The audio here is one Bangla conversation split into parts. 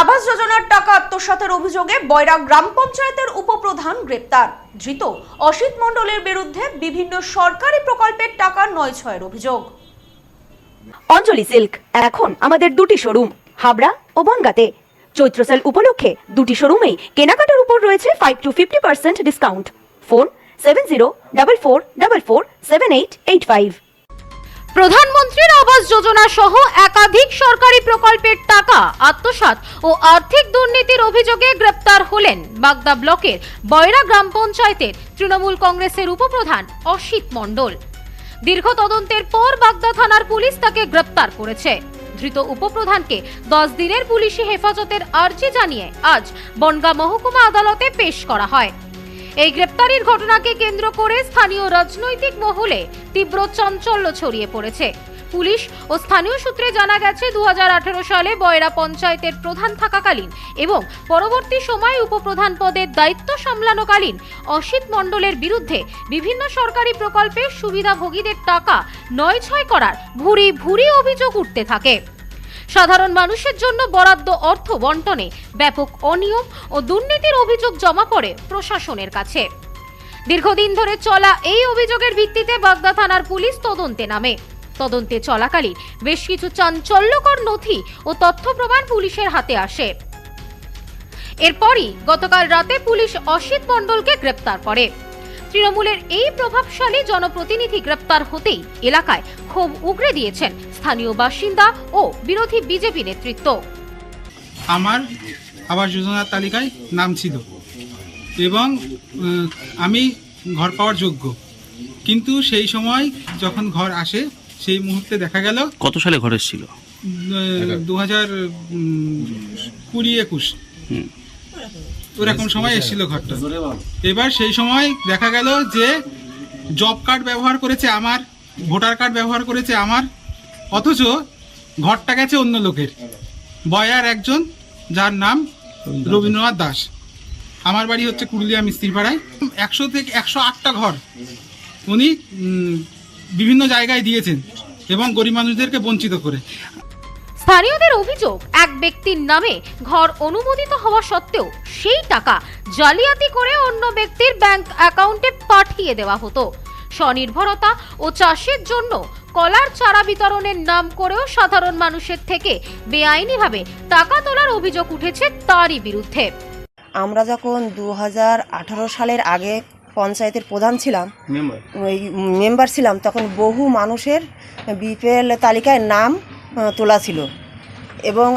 আবাস যোজনার টাকা আত্মসাতের অভিযোগে বয়রা গ্রাম পঞ্চায়েতের উপপ্রধান গ্রেপ্তার। ধৃত অসিত মণ্ডলের বিরুদ্ধে বিভিন্ন সরকারি প্রকল্পের টাকা নয় ছয়ের অভিযোগ। অঞ্জলি সিল্ক এখন আমাদের দুটি শোরুম হাবড়া ও বনগাঁতে। চৈত্র সেল উপলক্ষে দুটি শোরুমেই কেনাকাটার উপর রয়েছে 5 to 50% ডিসকাউন্ট। ফোন 7044447885। প্রধানমন্ত্রীর আবাস যোজনা সহ একাধিক সরকারি প্রকল্পের টাকা আত্মসাৎ ও আর্থিক দুর্নীতির অভিযোগে গ্রেপ্তার হলেন বাগদা ব্লকের বয়রা গ্রাম পঞ্চায়েতের তৃণমূল কংগ্রেসের উপপ্রধান অসিত মণ্ডল। দীর্ঘ তদন্তের পর বাগদা থানার পুলিশ তাকে গ্রেপ্তার করেছে। ধৃত উপপ্রধানকে 10 দিনের পুলিশি হেফাজতের আর্জি জানিয়ে আজ বনগাঁ মহকুমা আদালতে পেশ করা হয়। এই গ্রেপ্তারির ঘটনাকে কেন্দ্র করে স্থানীয় রাজনৈতিক মহলে তীব্র চাঞ্চল্য ছড়িয়ে পড়েছে। পুলিশ ও স্থানীয় সূত্রে জানা গেছে 2018 সালে বয়রা পঞ্চায়েতের প্রধান থাকাকালীন এবং পরবর্তী সময়ে উপপ্রধান পদের দায়িত্ব সামলানোকালীন অসিত মণ্ডলের বিরুদ্ধে বিভিন্ন সরকারি প্রকল্পের সুবিধাভোগীদের টাকা নয় ছয় করার ভুরি ভুরি অভিযোগ উঠতে থাকে। সাধারণ মানুষের জন্য বরাদ্দ অর্থ বন্টনে ব্যাপক অনিয়ম ও দুর্নীতির অভিযোগ জমা পড়ে প্রশাসনের কাছে। দীর্ঘদিন ধরে চলা এই অভিযোগের ভিত্তিতে বাগদা থানার পুলিশ তদন্তে নামে। তদন্তে চলাকালীন বেশ কিছু চাঞ্চল্যকর নথি ও তথ্য প্রমাণ পুলিশের হাতে আসে। এরপরই গতকাল রাতে পুলিশ অসিত মণ্ডলকে গ্রেপ্তার করে। তৃণমূলের এই প্রভাবশালী জনপ্রতিনিধি গ্রেপ্তার হতেই এলাকায় ক্ষোভ উগরে দিয়েছেন স্থানীয় বাসিন্দা ও বিরোধী বিজেপি নেতৃত্ব। আমার আবাস যোজনার তালিকায় নাম ছিল এবং আমি ঘর পাওয়ার যোগ্য, কিন্তু সেই সময় যখন ঘর আসে সেই মুহূর্তে দেখা গেল। কত সালে ঘর এসেছিল? 2020-21 ওরকম সময় এসেছিল ঘরটা। এবার সেই সময় দেখা গেল যে জব কার্ড ব্যবহার করেছে আমার, ভোটার কার্ড ব্যবহার করেছে আমার, অথচ ঘরটা গেছে অন্য লোকের। বয়ার একজন যার নাম রবীন্দ্রনাথ দাস। আমার বাড়ি হচ্ছে কুরুলিয়া মিস্ত্রিপাড়ায়। 100 থেকে 108টা ঘর উনি বিভিন্ন জায়গায় দিয়েছেন এবং গরিব মানুষদেরকে বঞ্চিত করে। স্থানীয়দের অভিযোগ, এক ব্যক্তির নামে ঘর অনুমোদিত হওয়া সত্ত্বেও সেই টাকা জালিয়াতি করে অন্য ব্যক্তির ব্যাংক অ্যাকাউন্টে পাঠিয়ে দেওয়া হতো। স্বনির্ভরতা ও চাষের জন্য কলার চারা বিতরণের নাম করেও সাধারণ মানুষের থেকে বেআইনিভাবে টাকা তোলার অভিযোগ উঠেছে তারই বিরুদ্ধে। আমরা যখন 2018 সালের আগে পঞ্চায়েতের প্রধান ছিলাম, ওই মেম্বার ছিলাম, তখন বহু মানুষের বিপিএল তালিকায় নাম তোলা ছিল এবং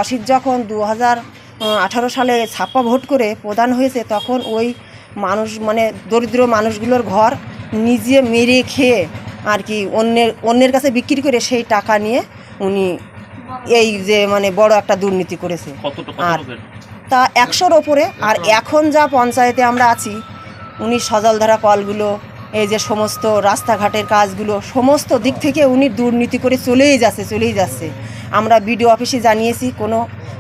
অসিত যখন 2018 সালে ছাপ্পা ভোট করে প্রধান হয়েছে, তখন ওই মানুষ মানে দরিদ্র মানুষগুলোর ঘর নিজে মেরে খেয়ে আর কি অন্যের কাছে বিক্রি করে সেই টাকা নিয়ে উনি এই যে মানে বড় একটা দুর্নীতি করেছে। আর তা 100-র ওপরে। আর এখন যা পঞ্চায়েতে আমরা আছি, উনি সজলধারা কলগুলো, এই যে সমস্ত রাস্তাঘাটের কাজগুলো, সমস্ত দিক থেকে উনি দুর্নীতি করে চলেই যাচ্ছে। আমরা বিডিও অফিসে জানিয়েছি, কোনো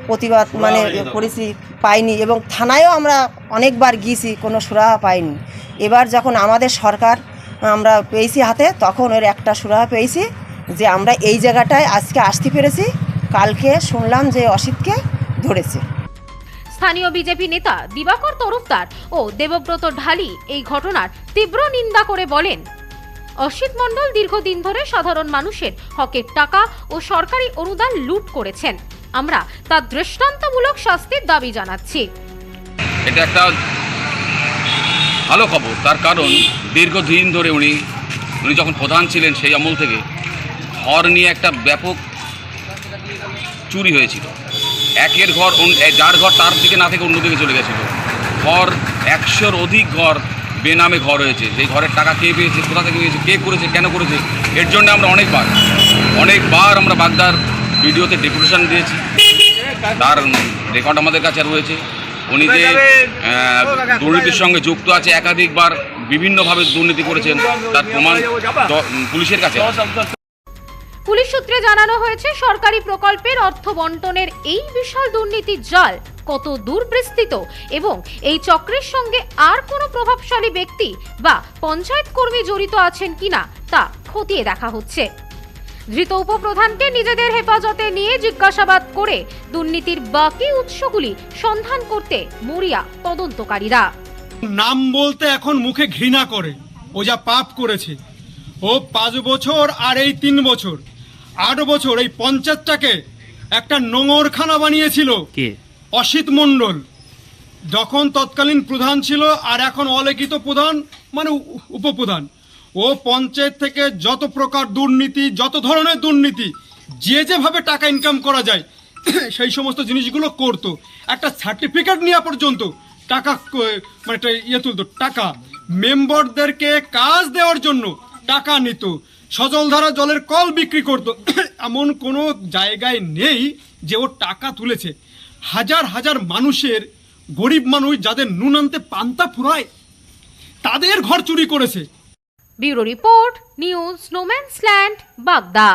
প্রতিবাদ মানে করেছি, পাইনি, এবং থানায়ও আমরা অনেকবার গিয়েছি, কোনো সুরাহা পাইনি। এবার যখন আমাদের সরকার আমরা পেয়েছি হাতে, তখন ওর একটা সুরাহা পেয়েছি যে আমরা এই জায়গাটায় আজকে আসতে পেরেছি। কালকে শুনলাম যে অসিতকে ধরেছে। স্থানীয় বিজেপি নেতা দিবাকর তরফদার ও দেবব্রত ঢালি এই ঘটনার তীব্র নিন্দা করে বলেন, অসিত মণ্ডল দীর্ঘদিন ধরে সাধারণ মানুষের হকের টাকা ও সরকারি অনুদান লুট করেছেন। আমরা তার দৃষ্টান্তমূলক শাস্তির দাবি জানাচ্ছি। এটা একটা ভালো খবর, তার কারণ দীর্ঘদিন ধরে উনি যখন প্রধান ছিলেন সেই আমল থেকে ঘর নিয়ে একটা ব্যাপক চুরি হয়েছিল। একের ঘর যার ঘর তার দিকে না থেকে অন্যদিকে চলে গেছিল। ঘর 100-র অধিক ঘর বেনামে ঘর হয়েছে। সেই ঘরের টাকা কে পেয়েছে, কোথা থেকে পেয়েছে, কে করেছে, কেন করেছে, এর জন্য আমরা অনেকবার আমরা বাগদার ভিডিওতে ডেপুটেশন দিয়েছি। তার রেকর্ড আমাদের কাছে রয়েছে। উনি যে দুর্নীতির সঙ্গে যুক্ত আছে, একাধিকবার বিভিন্নভাবে দুর্নীতি করেছেন, তার প্রমাণ পুলিশের কাছে। পুলিশ সূত্রে জানানো হয়েছে, সরকারি প্রকল্পের অর্থ বন্টনের এই বিশাল দুর্নীতির জাল কত দূর বিস্তৃত এবং এই চক্রের সঙ্গে আর কোনো প্রভাবশালী ব্যক্তি বা পঞ্চায়েত কর্মী জড়িত আছেন কিনা তা খতিয়ে দেখা হচ্ছে। ধৃত উপপ্রধানকে নিজেদের হেফাজতে নিয়ে জিজ্ঞাসাবাদ করে দুর্নীতির বাকি উৎসগুলি সন্ধান করতে মরিয়া তদন্তকারীরা। নাম বলতে এখন মুখে ঘৃণা করে, ও যা পাপ করেছে। ও 5 বছর আর এই 3 বছর 8 বছর এই পঞ্চায়েতটাকে একটা নোংরখানা বানিয়েছিল অসিত মণ্ডল, যখন তৎকালীন প্রধান ছিল, আর এখন অলিখিত প্রধান মানে উপপ্রধান। ও পঞ্চায়েত থেকে যত প্রকার দুর্নীতি, যত ধরনের দুর্নীতি, যেভাবে টাকা ইনকাম করা যায় সেই সমস্ত জিনিসগুলো করতো। একটা সার্টিফিকেট নেওয়া পর্যন্ত টাকা মানে তুলতো, টাকা মেম্বারদেরকে কাজ দেওয়ার জন্য টাকা নিত, সজলধারা জলের কল বিক্রি করতো। এমন কোনো জায়গায় নেই যে ও টাকা তুলেছে। হাজার হাজার মানুষের, গরিব মানুষ যাদের নুন আনতে পান্তা ফুরায়, তাদের ঘর চুরি করেছে। ব্যুরো রিপোর্ট, নিউজ নোম্যান্সল্যান্ড, বাগদা।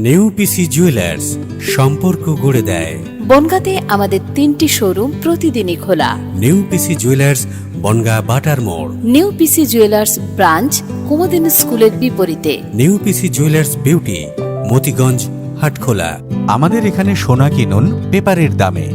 নেউপিসি জুয়েলার্স, সম্পর্ক গড়ে দেয়। বনগাঁতে আমাদের 3টি শোরুম প্রতিদিনই খোলা। নেউপিসি জুয়েলার্স, বনগাঁ বাটার মোড়। নিউপিসি জুয়েলার্স ব্রাঞ্চ কুমদিন স্কুলের বিপরীতে। নেউপিসি জুয়েলার্স বিউটি, মতিগঞ্জ, হাটখোলা। আমাদের এখানে সোনা কিনুন পেপারের দামে।